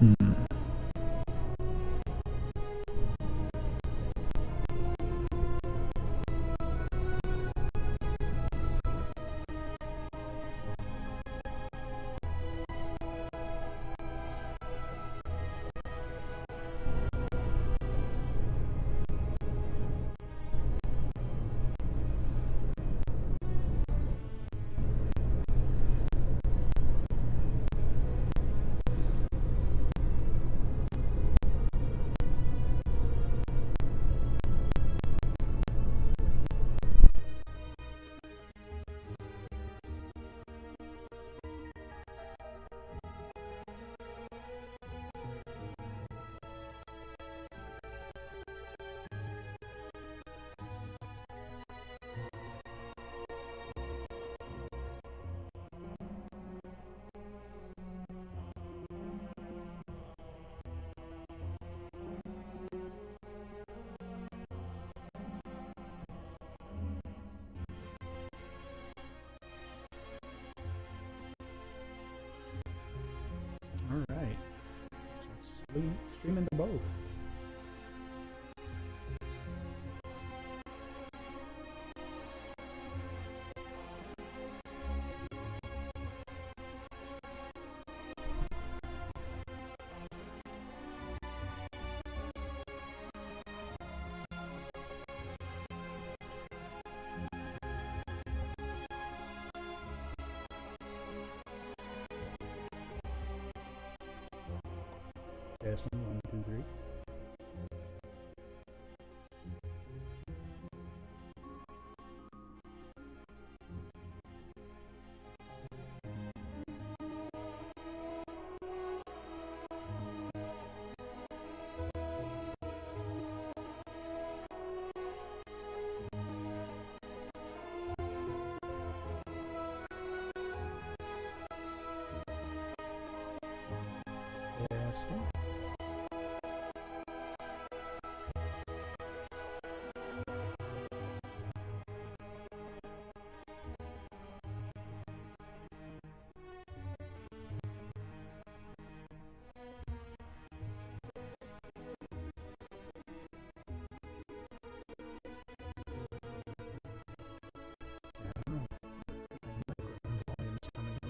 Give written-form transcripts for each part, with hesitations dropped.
Hmm. All right. So stream into both. Testing 1, 2, 3. Testing. Volume's coming up.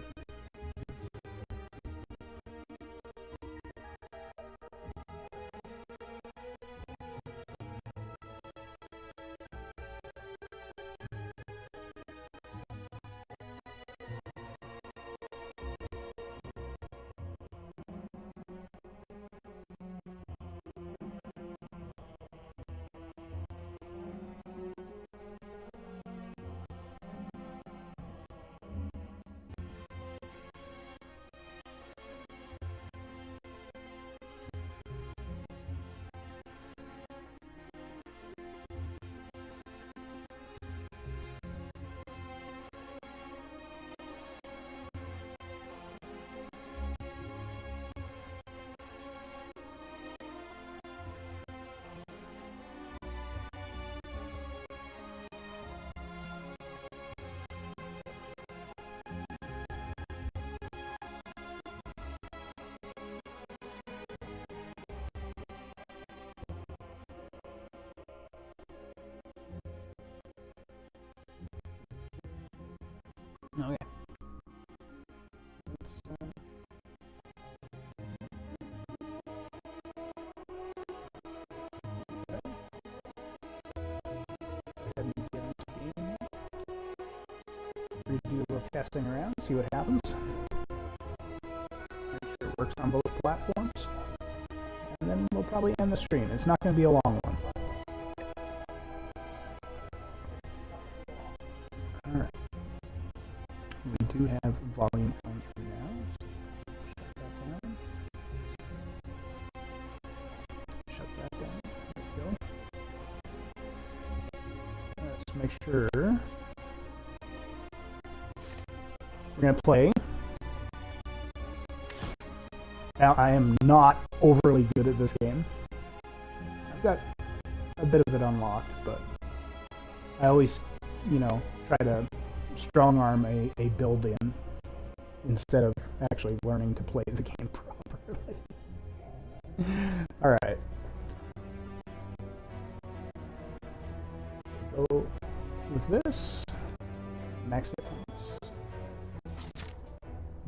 Okay. Do a little testing around, see what happens. Make sure it works on both platforms. And then we'll probably end the stream. It's not going to be a long one. Alright. We do have volume on through now. Shut that down. There we go. Let's make sure. We're going to play. Now, I am not overly good at this game. I've got a bit of it unlocked, but I always, try to strong arm a build in instead of actually learning to play the game properly. Alright. So go with this. Max hit points.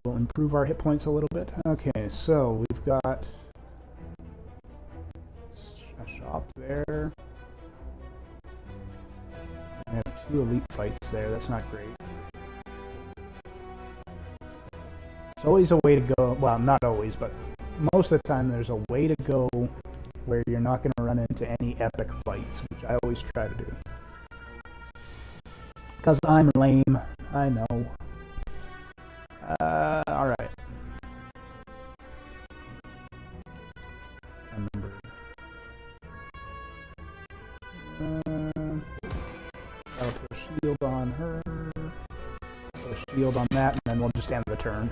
We'll improve our hit points a little bit. Okay, so we've got a shop there. We have 2 elite fights there. That's not great. There's always a way to go. Well, not always, but most of the time there's a way to go where you're not going to run into any epic fights, which I always try to do. Because I'm lame. I know. Alright. I remember. I'll put a shield on her. Put a shield on that, and then we'll just end the turn,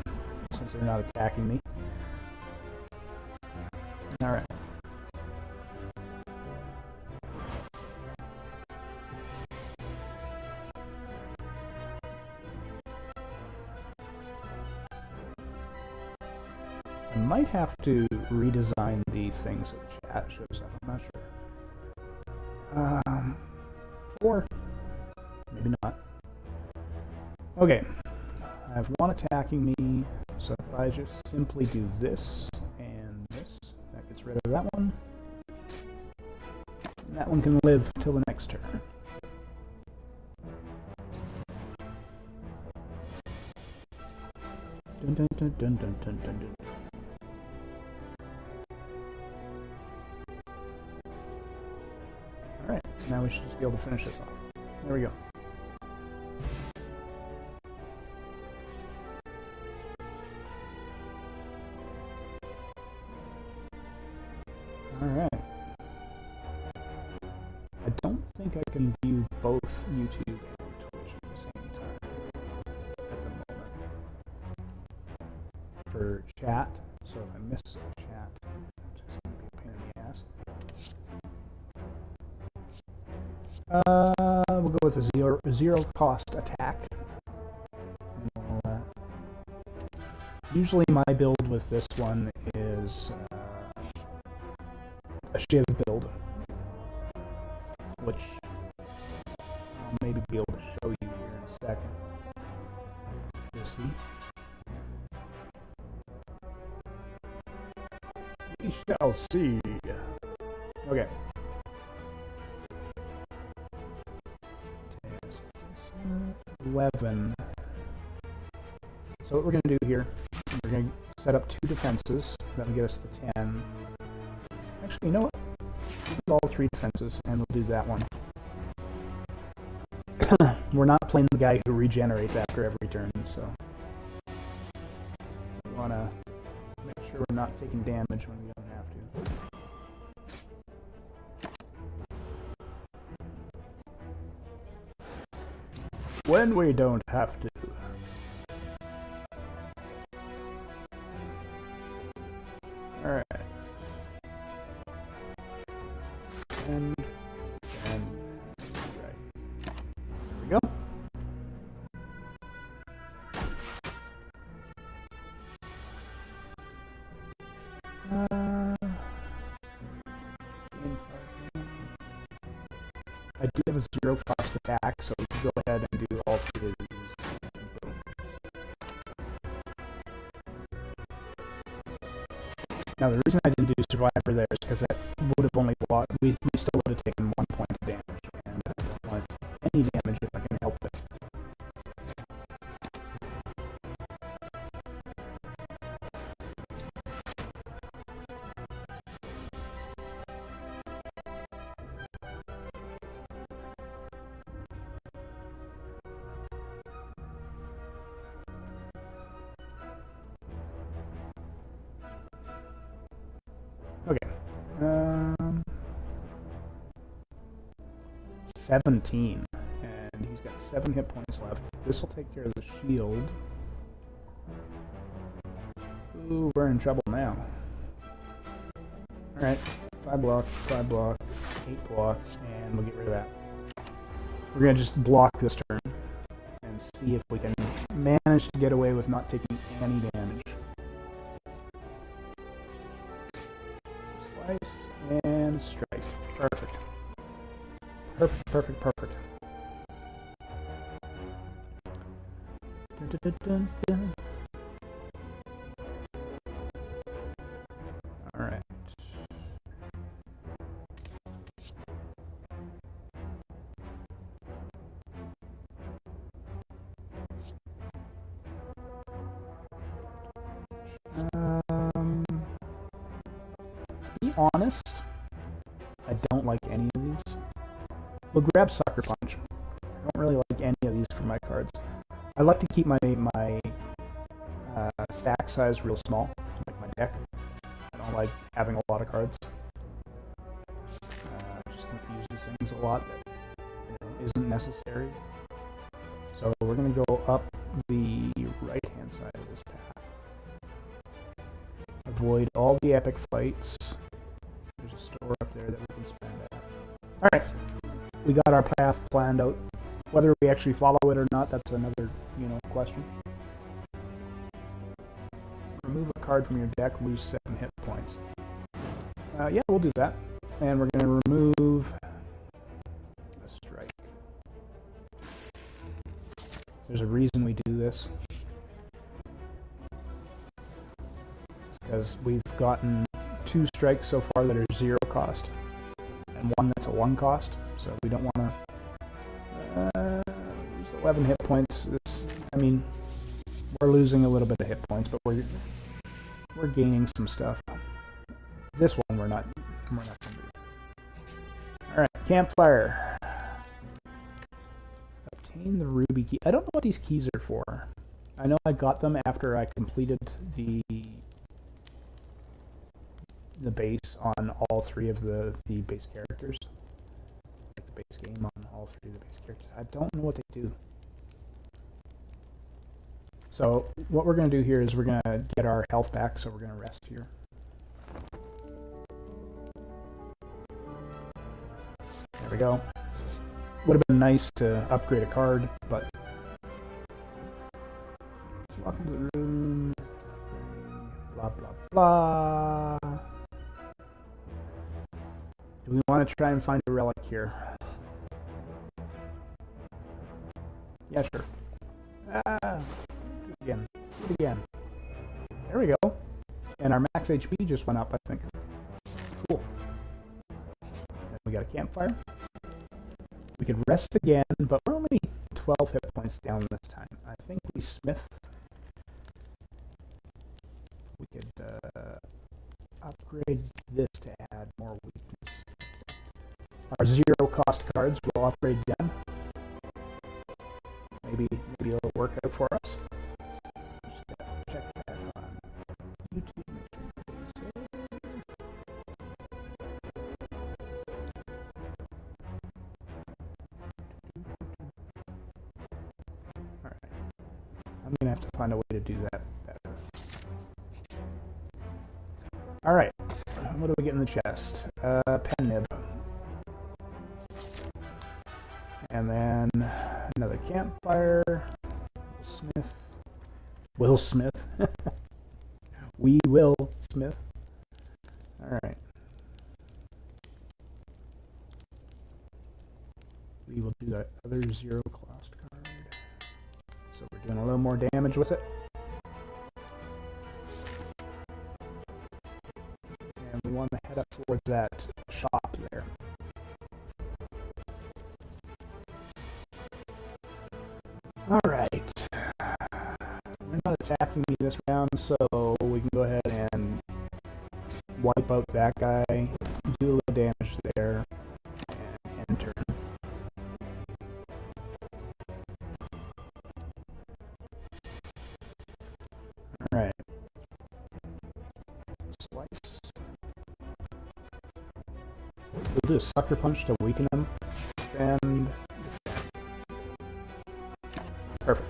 since they're not attacking me. Alright. I might have to redesign these things that chat shows up. I'm not sure. Or maybe not. Okay. I have 1 attacking me, so if I just simply do this and this, that gets rid of that one. And that one can live till the next turn. Dun dun dun dun dun dun dun dun. Alright, now we should just be able to finish this off. There we go. Alright. I don't think I can view both YouTube and Twitch at the same time at the moment for chat, so if I miss a chat, it's just going to be a pain in the ass. We'll go with a zero cost attack. Usually my build with this one is a Shiv build, which I'll maybe be able to show you here in a second. You'll see. We shall see. Okay. 11. So what we're going to do here, we're going to set up 2 defenses. That'll get us to 10. Actually, you know what? We'll do all 3 defenses, and we'll do that one. We're not playing the guy who regenerates after every turn, so we want to make sure we're not taking damage when we don't have to. When we don't have to. Alright. And right. There we go. I do have a 0 cost attack, so we can go ahead and do all 3 of these. Now the reason I didn't do Survivor there is because that would have only blocked, we still would have taken 1 point of damage, and I don't want any damage if I can help it. Okay. 17. And he's got 7 hit points left. This will take care of the shield. Ooh, we're in trouble now. Alright. 5 block, 8 block, and we'll get rid of that. We're going to just block this turn and see if we can manage to get away with not taking any damage. Dun, dun, dun, dun. All right. To be honest, I don't like any of these. We'll grab Sucker Punch. I don't really like any of these for my cards. I like to keep my stack size real small, like my deck. I don't like having a lot of cards. It just confuses things a lot that isn't necessary. So we're going to go up the right-hand side of this path. Avoid all the epic fights. There's a store up there that we can spend at. Alright, we got our path planned out. Whether we actually follow it or not, that's another, question. Remove a card from your deck, lose 7 hit points. Yeah, we'll do that. And we're going to remove a strike. There's a reason we do this. It's because we've gotten 2 strikes so far that are 0 cost, and 1 that's a 1 cost, so we don't want to lose 11 hit points. We're losing a little bit of hit points, but we're gaining some stuff. This one we're not going to do. Alright, Campfire. Obtain the ruby key. I don't know what these keys are for. I know I got them after I completed the base on all 3 of the base characters. Like the base game on all 3 of the base characters. I don't know what they do. So what we're going to do here is we're going to get our health back, so we're going to rest here. There we go. Would have been nice to upgrade a card, but let's walk into the room. Blah, blah, blah. Do we want to try and find a relic here? Yeah, sure. Do it again. There we go. And our max HP just went up, I think. Cool. And we got a campfire. We could rest again, but we're only 12 hit points down this time. I think we smith. We could upgrade this to add more weakness. Our 0 cost cards will upgrade again. Maybe it'll work out for us. Just gotta check back on YouTube. Make sure you save. Alright. I'm gonna have to find a way to do that better. Alright. What do we get in the chest? Pen nib. And then another campfire. Will Smith. We will Smith. Alright. We will do that other 0 cost card. So we're doing a little more damage with it. And we want to head up towards that shop there. Alright. They're not attacking me this round, so we can go ahead and wipe out that guy, do a little damage there, and end turn. Alright. Slice. We'll do a sucker punch to weaken him, and perfect.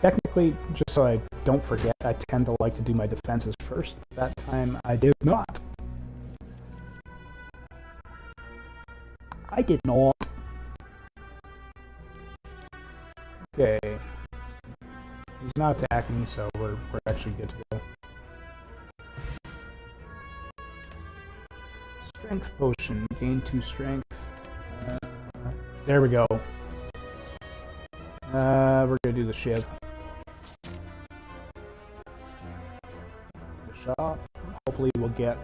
Technically, just so I don't forget, I tend to like to do my defenses first. That time, I did not. I did not. Okay. He's not attacking me, so we're actually good to go. Strength potion. Gain 2 strength. There we go. we're gonna do the shiv. The shop. Hopefully we'll get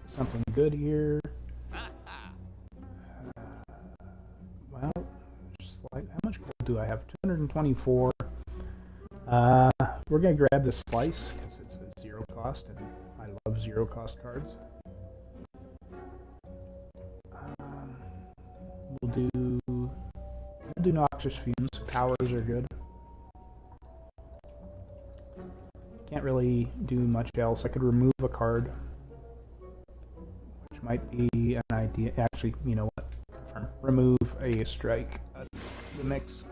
something good here. Well, how much gold do I have? 224. We're gonna grab the slice because it's a 0 cost, and I love 0 cost cards. We'll do Noxious Fumes. Powers are good. Can't really do much else. I could remove a card, which might be an idea. Actually, you know what? Confirm. Remove a strike out of the mix.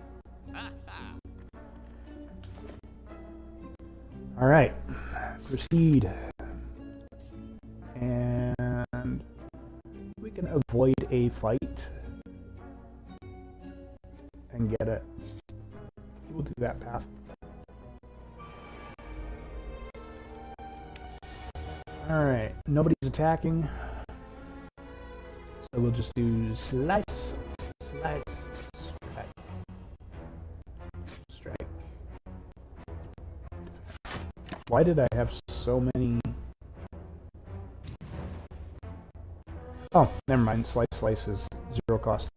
All right, proceed, and we can avoid a fight and get it. We'll do that path. All right, nobody's attacking, so we'll just do slice, slice, strike, strike. Why did I have so many? Oh, never mind. Slice, slice is 0 cost.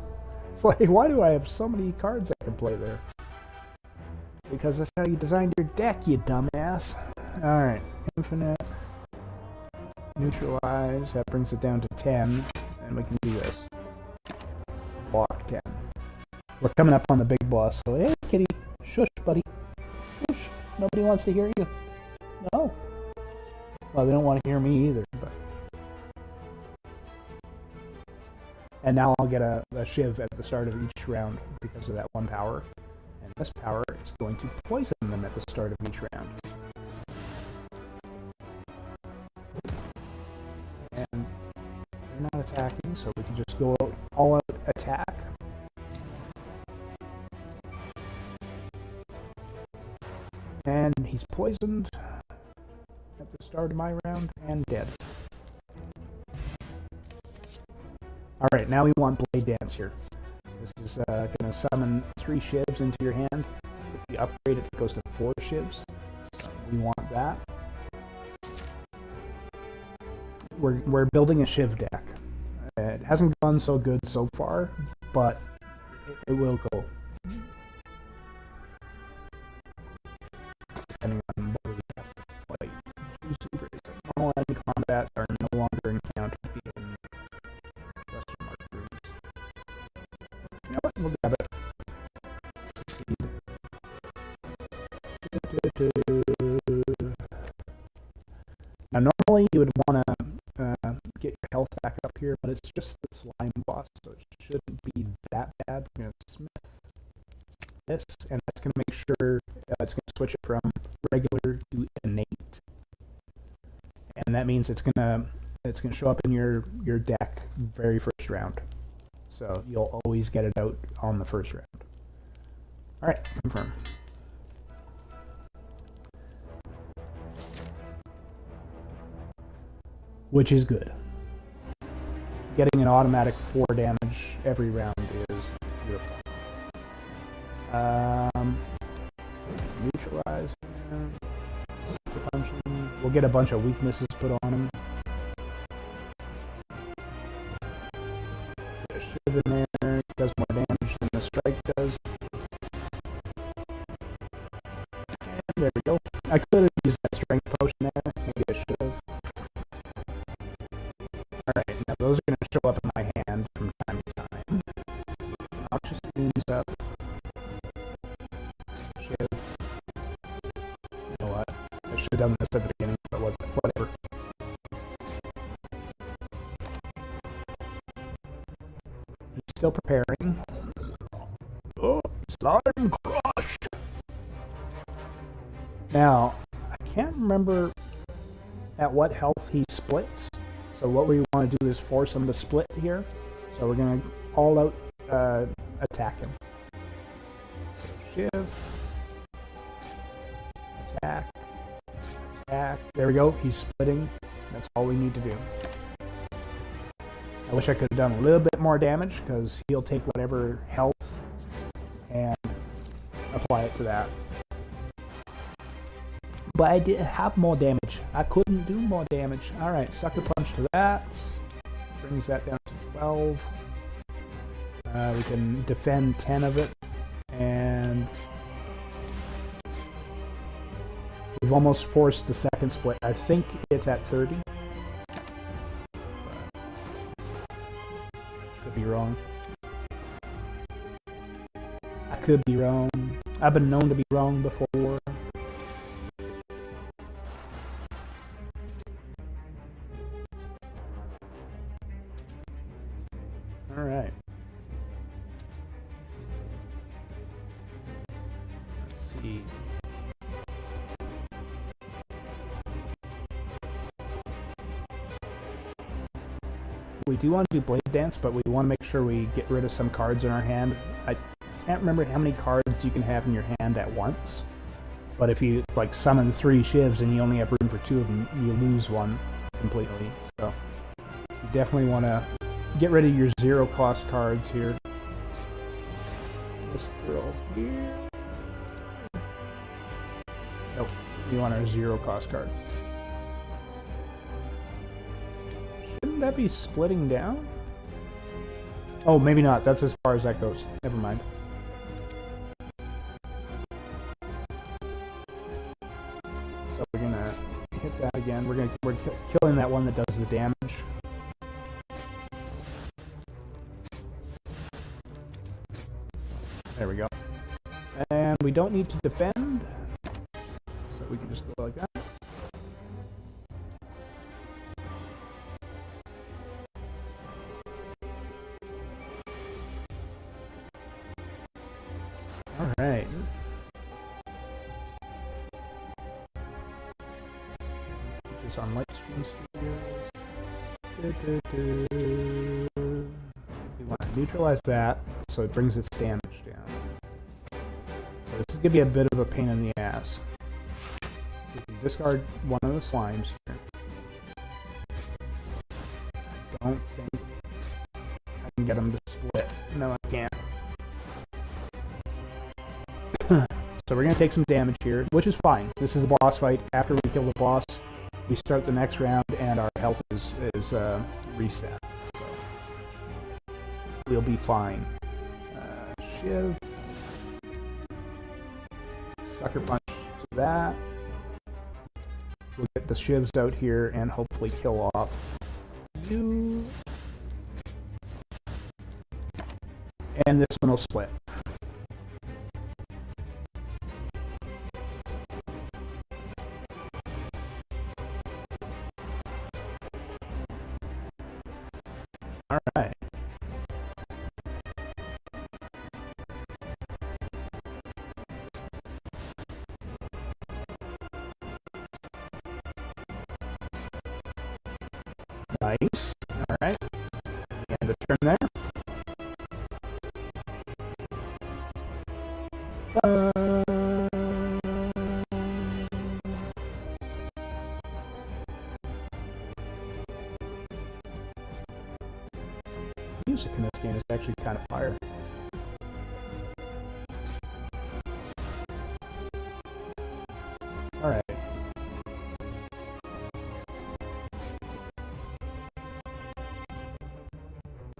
It's like, why do I have so many cards I can play there? Because that's how you designed your deck, you dumbass. Alright, infinite. Neutralize, that brings it down to 10, and we can do this. Block 10. We're coming up on the big boss, so hey, kitty, shush, buddy. Shush, nobody wants to hear you. No. Well, they don't want to hear me either, but... And now I'll get a shiv at the start of each round because of that one power. And this power is going to poison them at the start of each round. And they're not attacking, so we can just go all out attack. And he's poisoned at the start of my round and dead. Alright, now we want Blade Dance here. This is going to summon 3 shivs into your hand. If you upgrade it, it goes to 4 shivs. So we want that. We're building a shiv deck. It hasn't gone so good so far, but it will go. Depending on what we have to fight. Choose super normal enemy combat are no longer encountered in question mark rooms. You know what? We'll grab it. Now normally you would want to get your health back up here, but it's just the slime boss, so it shouldn't be that bad. I'm going to smith this, and that's going to make sure it's going to switch it from regular to innate, and that means it's going to show up in your deck very first round, so you'll always get it out on the first round. All right, confirm. Which is good. Getting an automatic 4 damage every round is beautiful. Neutralize. We'll get a bunch of weaknesses put on him. Get a shiv in there. Does more damage than the strike does. And there we go. I could have used that strength potion there. Maybe I should have. Alright, now those are going to show up in my hand from time to time. I'll just use up. Shiv. You know what? I should have done this at the beginning, but whatever. He's still preparing. Oh, slime crush! Now, I can't remember at what health he splits. So what we want to do is force him to split here. So we're going to all out attack him. So shiv. Attack. Attack. There we go. He's splitting. That's all we need to do. I wish I could have done a little bit more damage because he'll take whatever health and apply it to that. But I didn't have more damage. I couldn't do more damage. Alright, Sucker Punch to that. Brings that down to 12. We can defend 10 of it. And we've almost forced the second split. I think it's at 30. Could be wrong. I could be wrong. I've been known to be wrong before. Alright. Let's see. We do want to do Blade Dance, but we want to make sure we get rid of some cards in our hand. I can't remember how many cards you can have in your hand at once, but if you like summon 3 shivs and you only have room for 2 of them, you lose one completely. So you definitely want to get rid of your 0-cost cards here. This girl here. Nope, you want our 0-cost card. Shouldn't that be splitting down? Oh, maybe not. That's as far as that goes. Never mind. So we're gonna hit that again. We're killing that one that does the damage. There we go. And we don't need to defend, so we can just go like that. Alright. Put this on Lightstream Studios. We want to neutralize that so it brings its damage down. So this is going to be a bit of a pain in the ass. We can discard one of the slimes here. I don't think I can get them to split. No, I can't. So we're going to take some damage here, which is fine. This is a boss fight. After we kill the boss, we start the next round, and our health is reset. So we'll be fine. Shiv. Sucker Punch to that. We'll get the shivs out here and hopefully kill off you. And this one will split. Alright. Nice. Alright. And a turn there. Music in this game is actually kind of fire. Alright.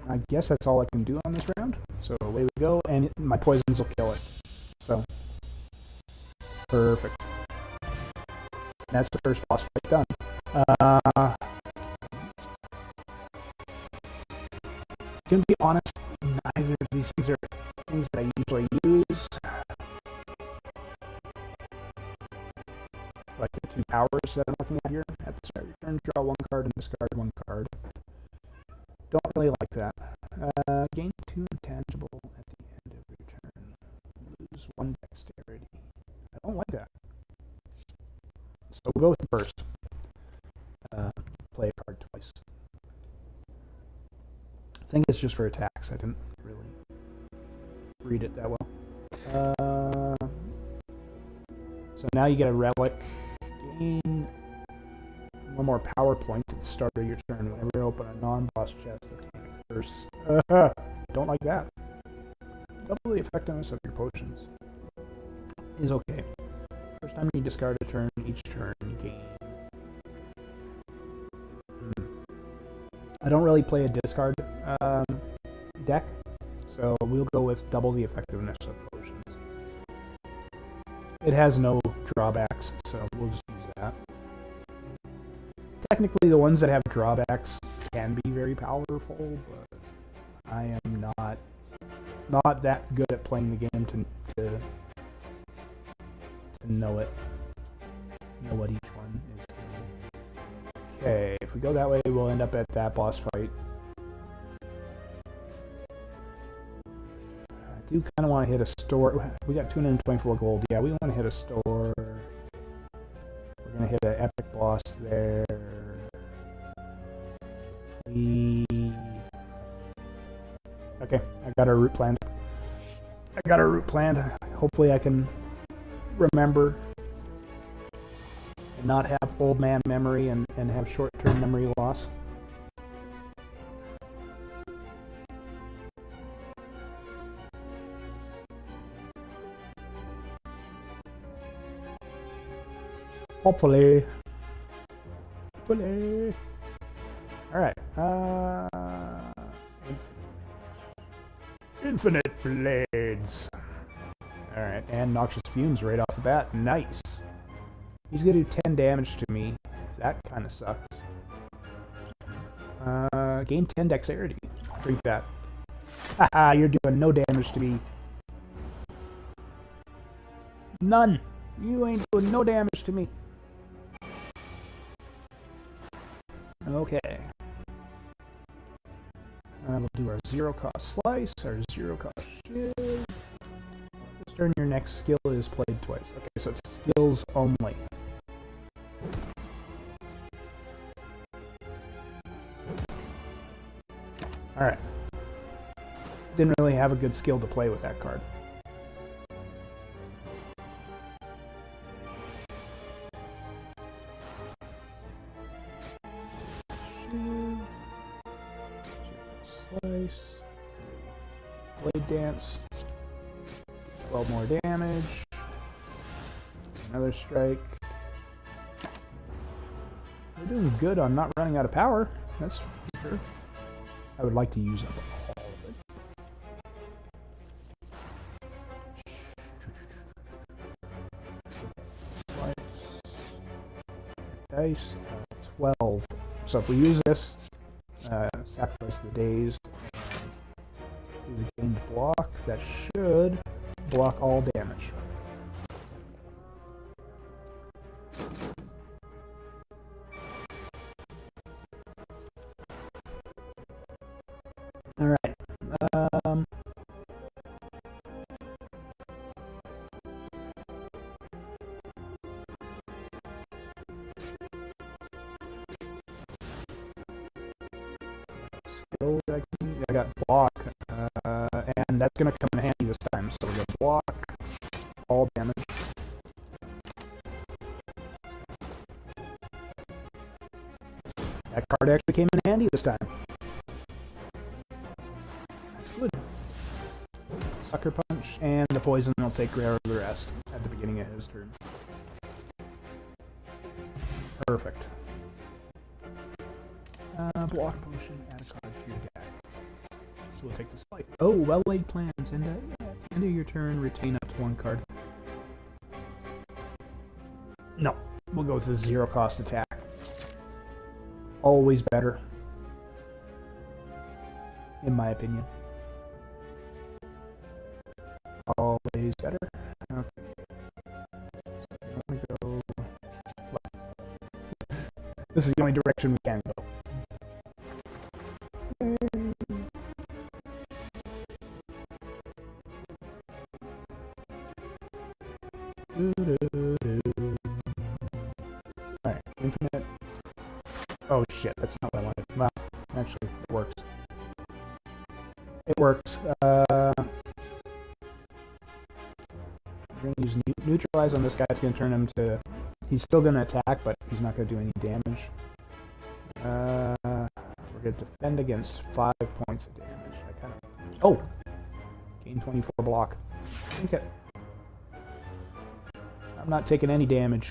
I guess that's all I can do on this round. So away we go, and my poisons will kill it. So, perfect. That's the first boss fight done. To be honest, neither of these things are things that I usually use. Like the 2 powers that I'm looking at here. At the start of your turn, draw 1 card and discard 1 card. Don't really like that. Gain 2 intangible at the end of your turn. Lose 1 dexterity. I don't like that. So we'll go with the first. Play a card twice. I think it's just for attacks. I didn't really read it that well. So now you get a relic. Gain 1 more power point at the start of your turn. Whenever you open a non-boss chest, obtain a curse. Don't like that. Double the effectiveness of your potions. is okay. First time you discard a turn, each turn you gain. I don't really play a discard deck, so we'll go with double the effectiveness of potions. It has no drawbacks, so we'll just use that. Technically, the ones that have drawbacks can be very powerful, but I am not that good at playing the game to know it. Know what each one is doing. Okay, if we go that way, we'll end up at that boss fight. I do kind of want to hit a store. We got 224 gold. Yeah, we want to hit a store. We're going to hit an epic boss there. Okay, I got our route planned. Hopefully I can remember and not have old man memory and have short-term memory loss. Hopefully. Alright. Infinite Blades. Alright, and Noxious Fumes right off the bat. Nice. He's gonna do 10 damage to me. That kind of sucks. Gain 10 dexterity. Drink that. Haha, you're doing no damage to me. None. You ain't doing no damage to me. Okay. We'll do our zero cost slice, our zero cost shield. This turn, your next skill is played twice. Okay, so it's skills only. Alright. Didn't really have a good skill to play with that card. Slice. Blade Dance. 12 more damage. Another strike. We're doing good on not running out of power. That's for sure. I would like to use up all of it. Slice. Dice. 12. So if we use this, sacrifice the days, do the gained block, that should block all damage. Alright. I got block, and that's going to come in handy this time. So we got block, all damage. That card actually came in handy this time. That's good. Sucker Punch, and the poison will take care of the rest at the beginning of his turn. Perfect. Block potion, add a card to your deck. So we'll take the slight. Oh, well-laid plans. And at the end of your turn, retain up to one card. No, we'll go with the zero-cost attack. Always better, in my opinion. Always better. Okay. So I'm gonna go left. This is the only direction we can go. Alright, infinite. Oh shit, that's not what I wanted. Well, actually, it works. It works. We're going to use neutralize on this guy. It's going to turn him to... He's still going to attack, but he's not going to do any damage. We're going to defend against 5 points of damage. I kind of... Oh! Gain 24 block. Okay. I'm not taking any damage.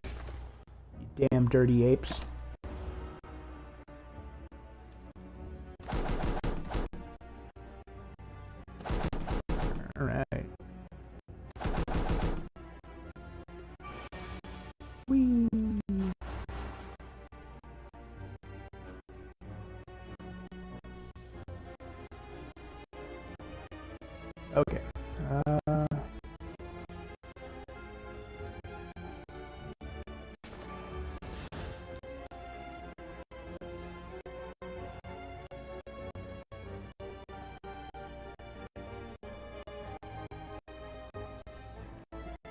You damn dirty apes. Alright. Whee! Okay.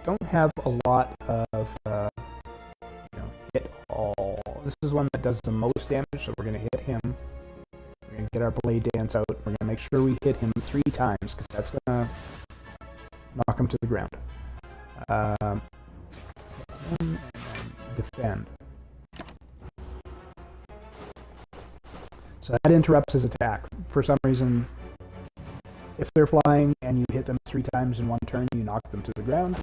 Don't have a lot of hit all. This is one that does the most damage, so we're gonna hit him. We're gonna get our blade dance out. We're gonna make sure we hit him 3 times because that's gonna knock him to the ground. And then defend. So that interrupts his attack. For some reason, if they're flying and you hit them 3 times in one turn, you knock them to the ground,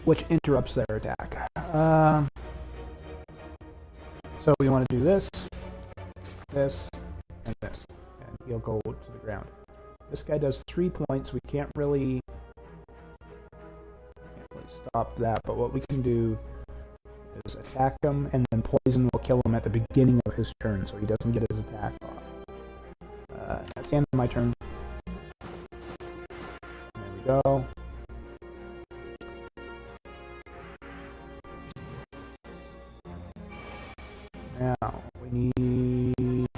which interrupts their attack. So we want to do this, this, and this, and he'll go to the ground. This guy does 3 points. We can't really stop that, but what we can do is attack him, and then poison will kill him at the beginning of his turn, so he doesn't get his attack off. That's the end of my turn. There we go. Now, we need...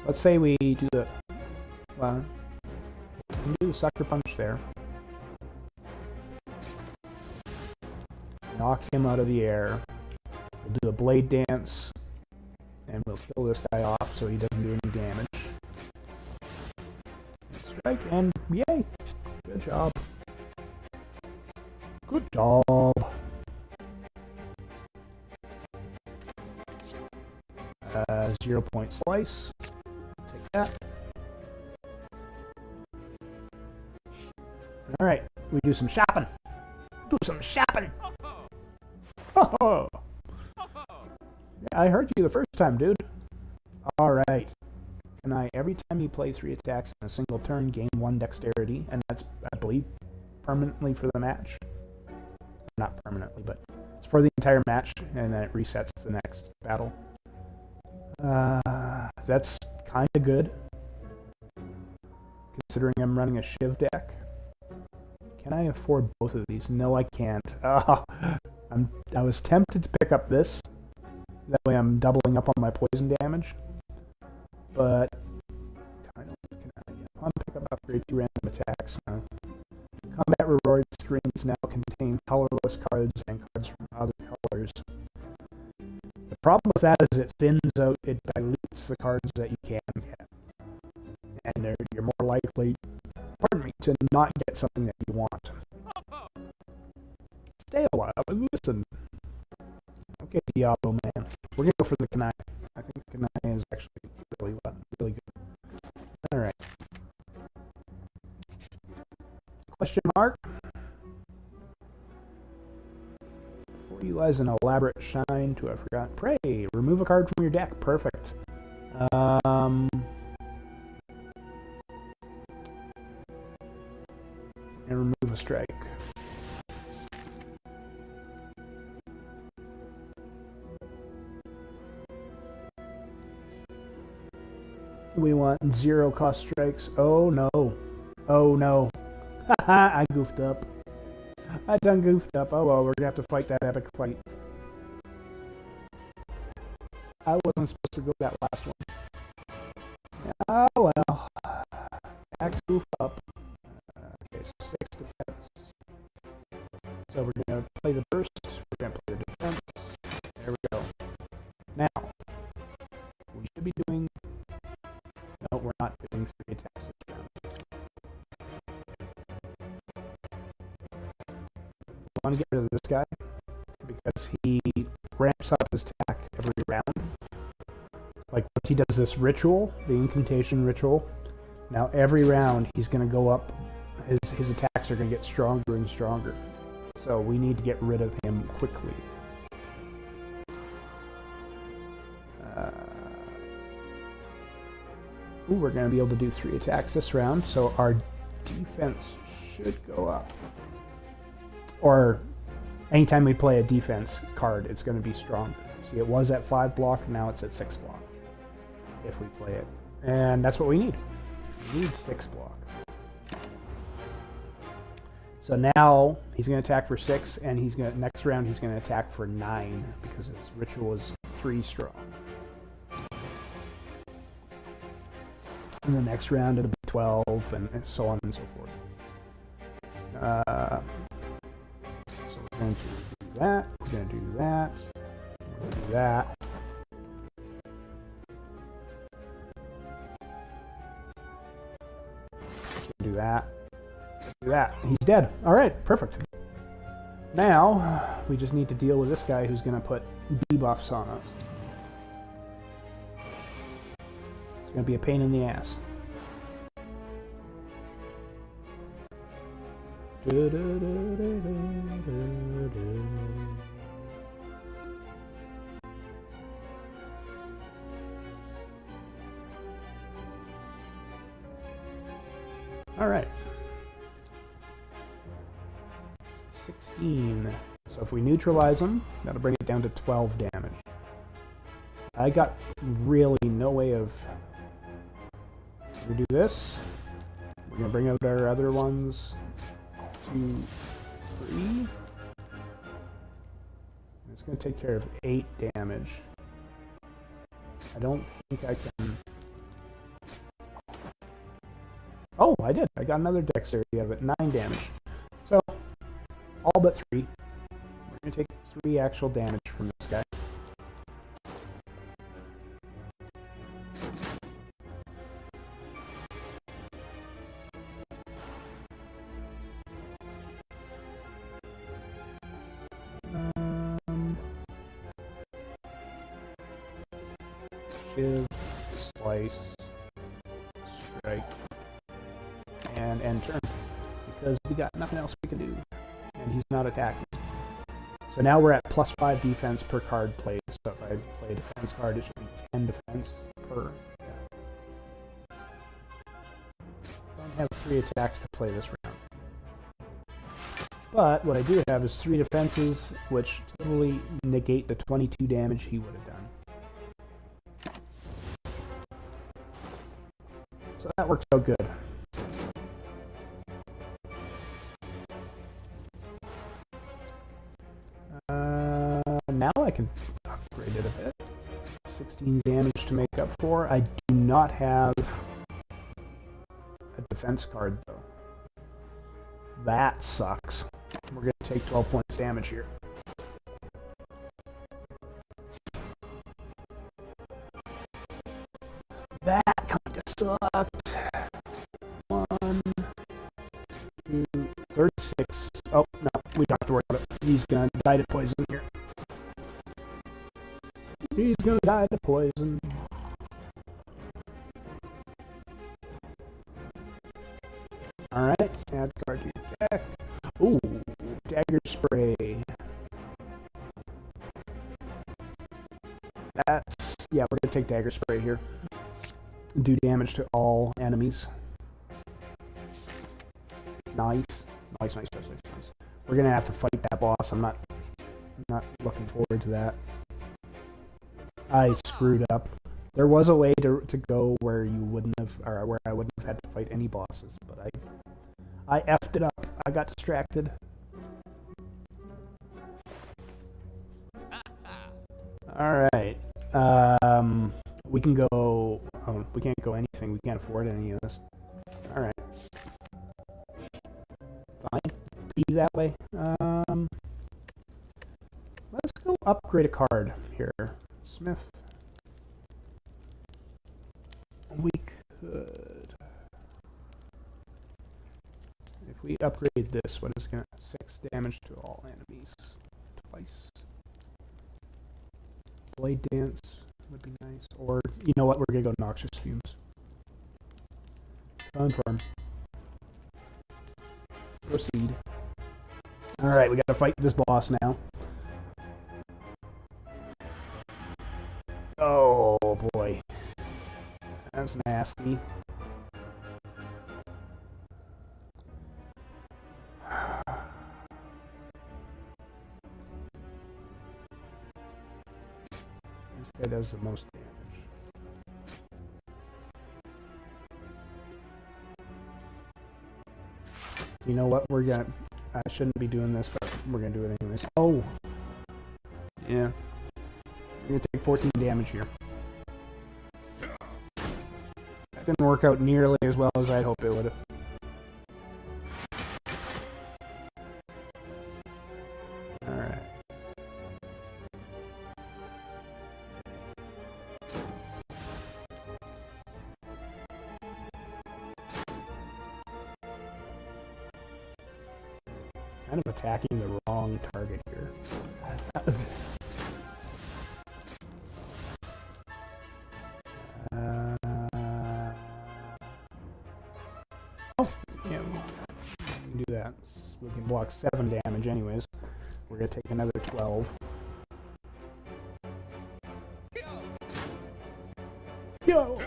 Let's say we do the... Well, we can do the sucker punch there. Knock him out of the air. We'll do a blade dance. And we'll kill this guy off so he doesn't do any damage. Strike, and yay! Good job. Good job. 0-point slice. Take that. Alright, we do some shopping. Do some shopping! Oh! Yeah, I heard you the first time, dude. Alright. Can I, every time you play 3 attacks in a single turn, gain 1 dexterity, and that's, I believe, permanently for the match. Not permanently, but it's for the entire match, and then it resets the next battle. That's kind of good, considering I'm running a Shiv deck. Can I afford both of these? No, I can't. I was tempted to pick up this. That way I'm doubling up on my poison damage. But, kind of, I want to pick up upgrade 2 random attacks now. Combat reward screens now contain colorless cards and cards from other colors. The problem with that is it thins out, it dilutes the cards that you can get. And you're more likely, to not get something that you want. Stay a while, listen. Okay, Diablo Man. We're gonna go for the Kanai. I think the Kanai is actually really good. Alright. Question mark? Before you lies an elaborate shine to a forgotten prey. Remove a card from your deck. Perfect. And remove a strike. We want 0 cost strikes. Oh no. Oh no. Haha, I goofed up. I done goofed up. Oh well, we're gonna have to fight that epic fight. I wasn't supposed to go that last one. Oh well. Axe goof up. Okay, so 6 defense. So we're gonna play the burst. We're gonna play the defense. There we go. Now, we should be doing... No, we're not doing 3 attacks this round. I want to get rid of this guy because he ramps up his attack every round. Like once he does this ritual, the incantation ritual, now every round he's going to go up his attacks are going to get stronger and stronger. So we need to get rid of him quickly. We're going to be able to do 3 attacks this round, so our defense should go up. Or anytime we play a defense card, it's going to be stronger. See, it was at 5 block, now it's at 6 block if we play it. And that's what we need. We need 6 block. So now he's going to attack for 6, and next round he's going to attack for 9 because his ritual is 3 strong. In the next round it'll be 12, and so on and so forth. So we're going to do that. We're going to do that. We're going to do that. Do that. Do that. He's dead. All right, perfect. Now we just need to deal with this guy who's going to put debuffs on us. It's going to be a pain in the ass. All right. 16. So if we neutralize him, that'll bring it down to 12 damage. I got really no way of... We do this. We're going to bring out our other ones. 2, 3. It's going to take care of 8 damage. I don't think I can... Oh, I did. I got another dexterity out of it. 9 damage. So, all but 3. We're going to take 3 actual damage from this guy. Shiv, slice, strike, and end turn. Because we got nothing else we can do. And he's not attacking. So now we're at +5 defense per card played. So if I play a defense card, it should be 10 defense per. Yeah. I don't have 3 attacks to play this round. But what I do have is 3 defenses, which totally negate the 22 damage he would have done. So that works out good. Now I can upgrade it a bit. 16 damage to make up for. I do not have a defense card, though. That sucks. We're going to take 12 points damage here. That kind of sucked. 1, 2, 36. Oh, no, we don't have to worry about it. He's going to die to poison here. He's going to die to poison. Alright, add card to your deck. Ooh, dagger spray. That's... yeah, we're going to take dagger spray here. Do damage to all enemies. Nice. Nice. We're going to have to fight that boss. I'm not looking forward to that. I screwed up. There was a way to go where you wouldn't have, or where I wouldn't have had to fight any bosses, but I effed it up. I got distracted. All right. We can go. Oh, we can't go anything. We can't afford any of this. All right. Fine. Be that way. Let's go upgrade a card here. Smith. We could. If we upgrade this, what is going to 6 damage to all enemies twice. Blade Dance would be nice. Or, you know what, we're going to go Noxious Fumes. Confirm. Proceed. Alright, we gotta fight this boss now. Oh boy. That's nasty. This guy does the most damage. You know what? I shouldn't be doing this, but we're gonna do it anyways. Oh! Yeah. You're gonna take 14 damage here. That didn't work out nearly as well as I'd hoped it would have. Alright. Kind of attacking the wrong target here. Yeah, we can do that. We can block 7 damage anyways. We're gonna take another 12. Yo!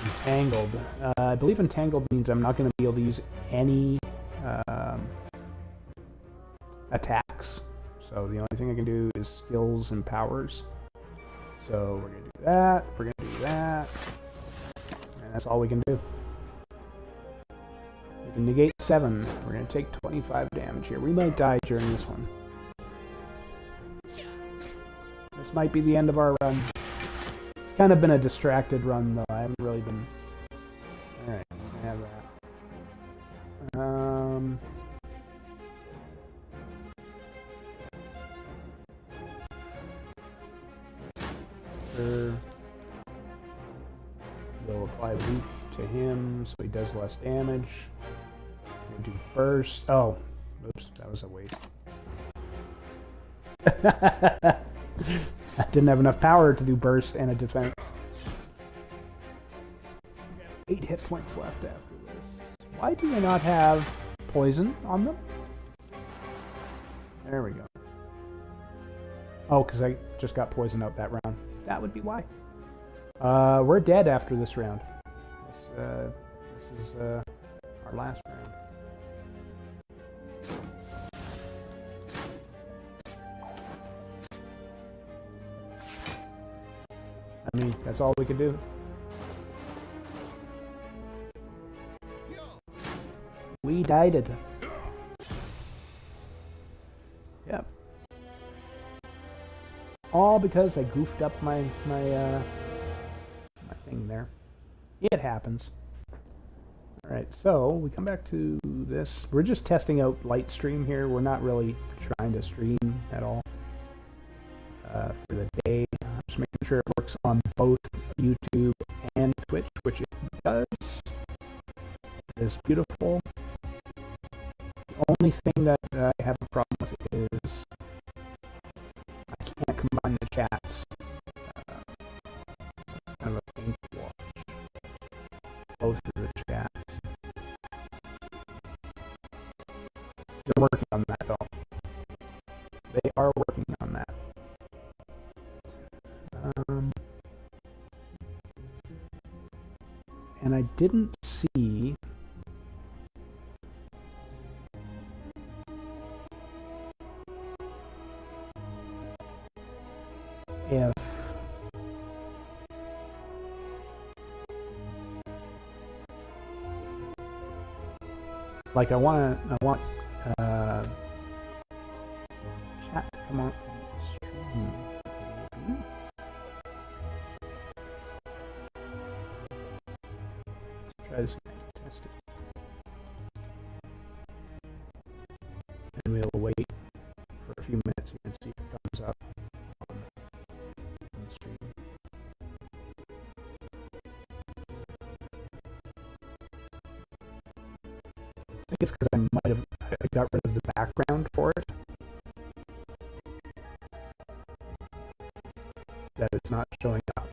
Entangled. I believe entangled means I'm not going to be able to use any attacks. So the only thing I can do is skills and powers. So we're going to do that, we're going to do that, and that's all we can do. We can negate 7. We're going to take 25 damage here. We might die during this one. This might be the end of our run. It's kind of been a distracted run, though. I haven't really been... Alright, I have that. We'll apply weak to him so he does less damage. We'll do burst. Oh, oops, that was a waste. I didn't have enough power to do burst and a defense. 8 hit points left after this. Why do I not have poison on them? There we go. Oh, because I just got poisoned out that round. That would be why. We're dead after this round. This is our last round. I mean, that's all we could do. We died it. Yep. All because I goofed up my thing there. It happens. Alright, so we come back to this. We're just testing out Lightstream here. We're not really trying to stream at all for the day. Just making sure it works on both YouTube and Twitch, which it does. It is beautiful. The only thing that I have a problem with is I can't combine the chats. So it's kind of a pain to watch both of the chats. They're working on that though. They are working on that. And I didn't see if like I want chat to come on stream. Let's try this again. Test it. And we'll wait for a few minutes and see if it comes up on the stream. I think it's because I got rid of the background for it. That it's not showing up.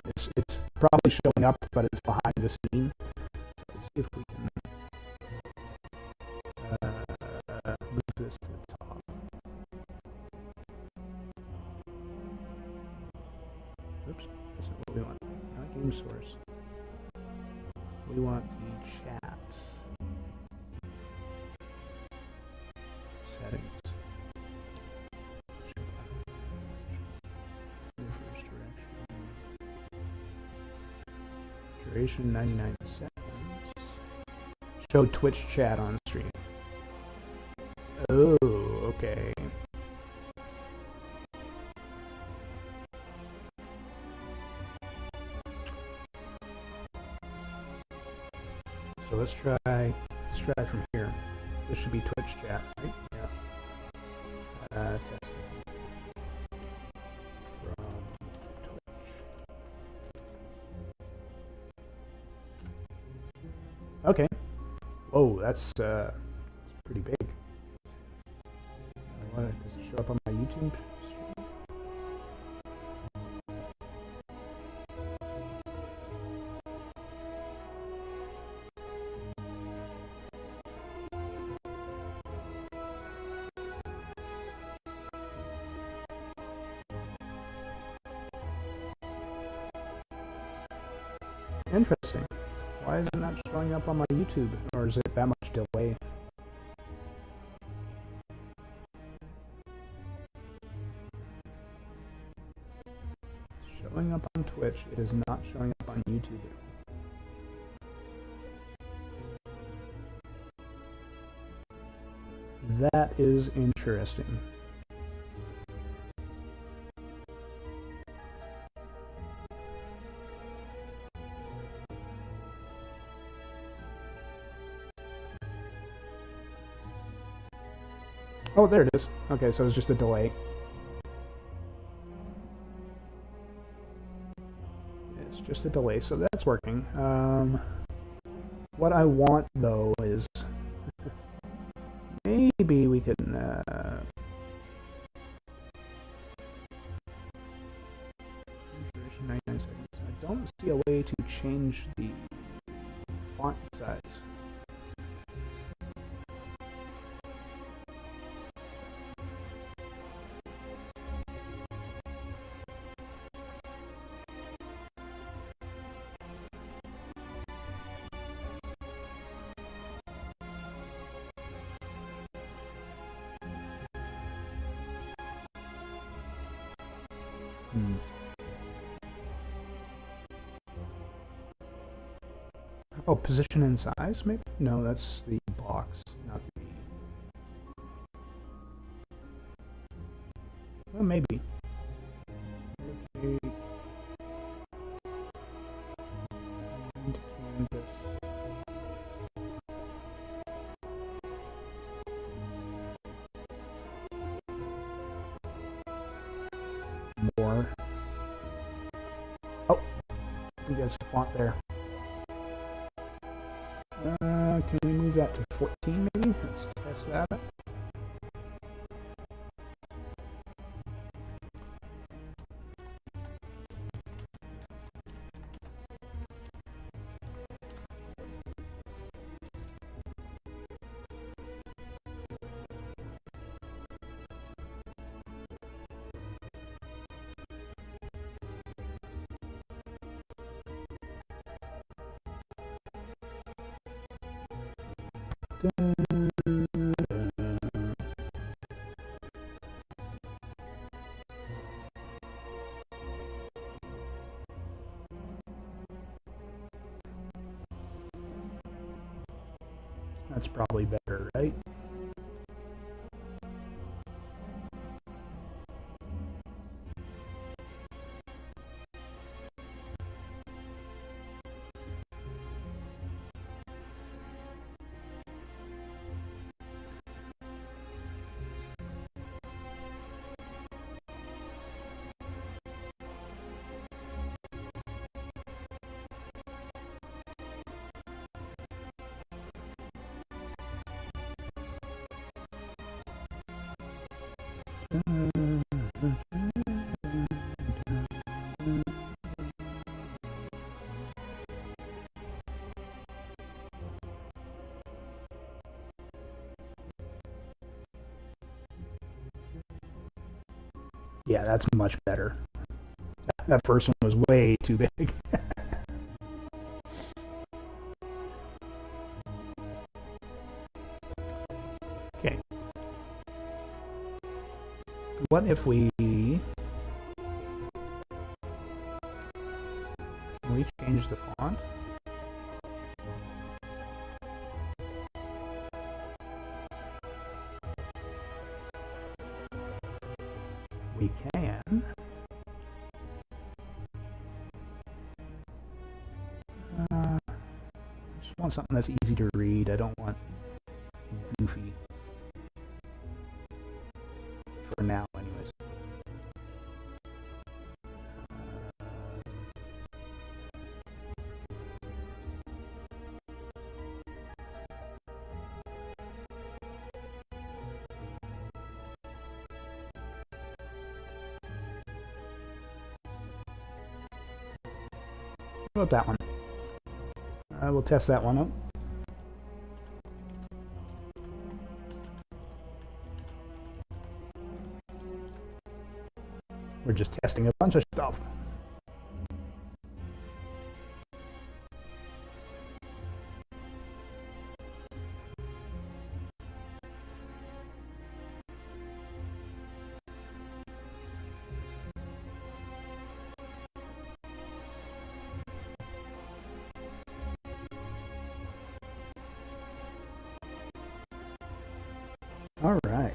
It's probably showing up, but it's behind the scene. So let's see if we can move this to the top. Oops, that's not what we want. Not game source. We want the chat settings. Reverse direction. Duration 99 seconds. Show Twitch chat on stream. Oh, okay. So let's try from here. This should be Twitch chat, right? Yeah. Testing. From Twitch. Okay. Whoa, that's pretty big. Does it show up on my YouTube stream? Interesting. Why is it not showing up on my YouTube? Or is it that much delay? Showing up on Twitch. It is not showing up on YouTube. That is interesting. Oh, there it is. Okay, so it's just a delay. It's just a delay, so that's working. What I want, though, is maybe we can duration 99 seconds. I don't see a way to change the font size. Oh, position and size, maybe? No, that's the box, not the... Well, maybe. Rotate. And canvas. More. Oh, we got a font there. Can we move that to 14 maybe? Let's test that. That's probably better, right? Yeah, that's much better. That first one was way too big. Okay. What if we change the font? We can. I just want something that's easy to read. I don't want goofy. For now, anyways. What about that one? We'll test that one out. We're just testing a bunch of stuff. All right.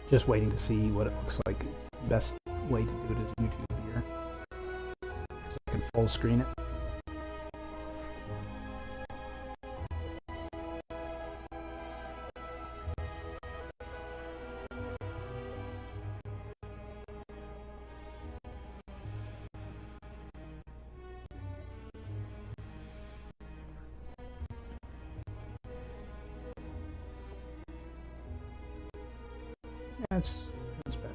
Just waiting to see what it looks like. Best way to do it is YouTube here. So I can full screen it. That's better.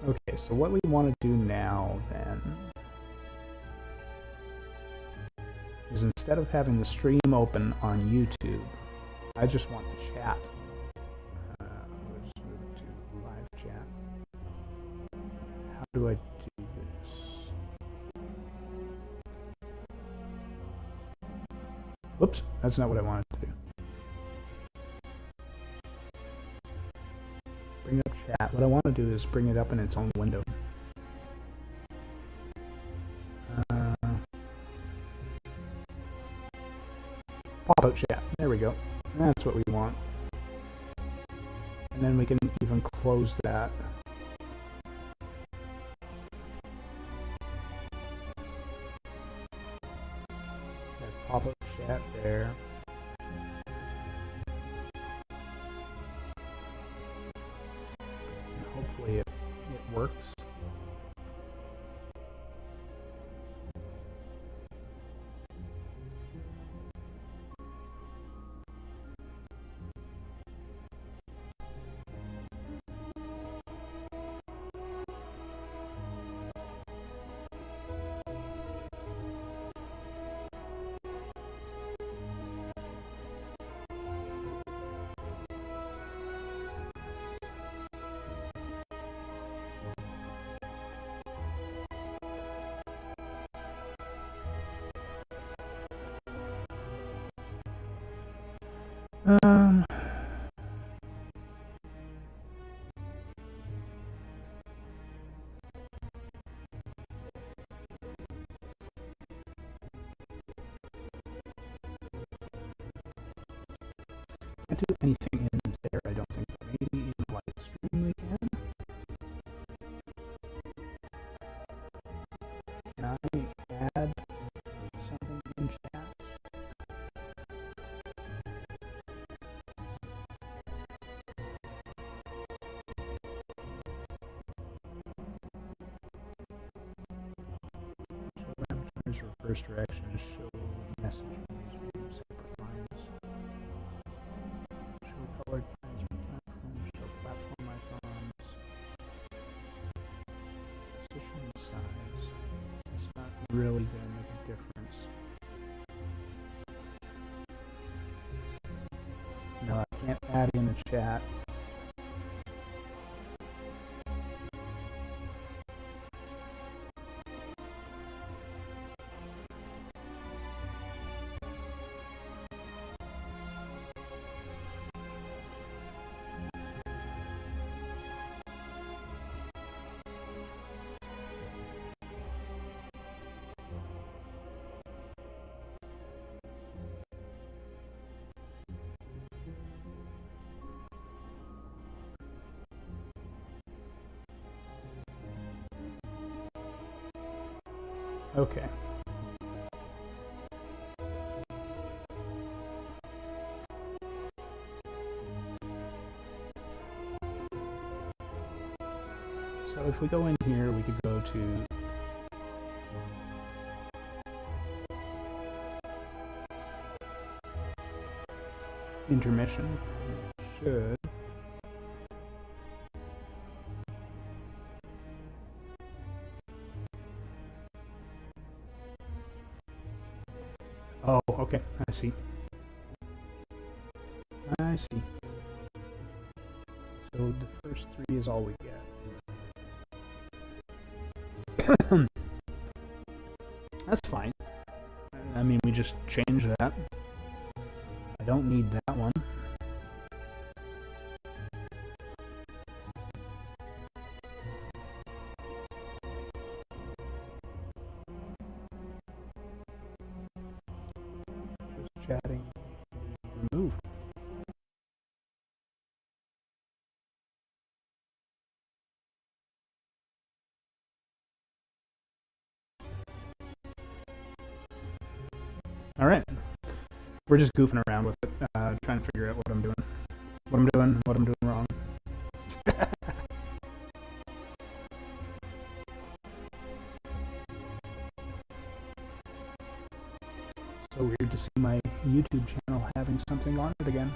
Okay, so what we want to do now then is instead of having the stream open on YouTube, I just want the chat. We'll just move it to live chat. How do I do this? Whoops, that's not what I wanted to do. Bring up chat. What I want to do is bring it up in its own window. Pop-out chat. There we go. That's what we want. And then we can even close that. Pop-up chat there. And hopefully it works. Can't do anything in there, I don't think. Maybe in live stream we can. First direction, show message menus, separate lines. Show colored lines for platforms, show platform icons. Position and size. It's not really going to make a difference. No, I can't add in a chat. Okay. So if we go in here, we could go to intermission. Should. Oh, okay. I see. I see. So the first three is all we get. That's fine. I mean, we just change that. I don't need that one. Just chatting. Remove. All right. We're just goofing around with it, trying to figure out what I'm doing. What I'm doing wrong. So weird to see my YouTube channel having something on it again.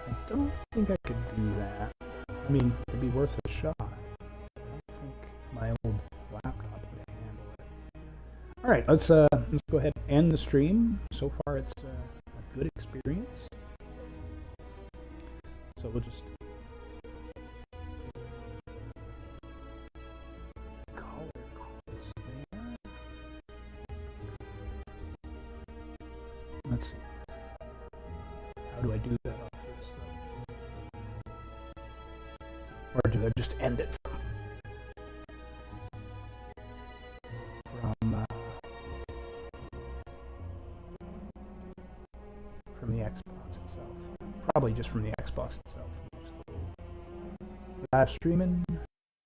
I don't think I could do that. I mean, it'd be worth a shot. I don't think my old laptop would handle it. All right, let's go ahead and end the stream. So far, it's a good experience. So we'll just color codes there. Let's see. How do I do that off this though? Or do I just end it from the Xbox itself? Probably just from the Xbox itself. Just go live streaming.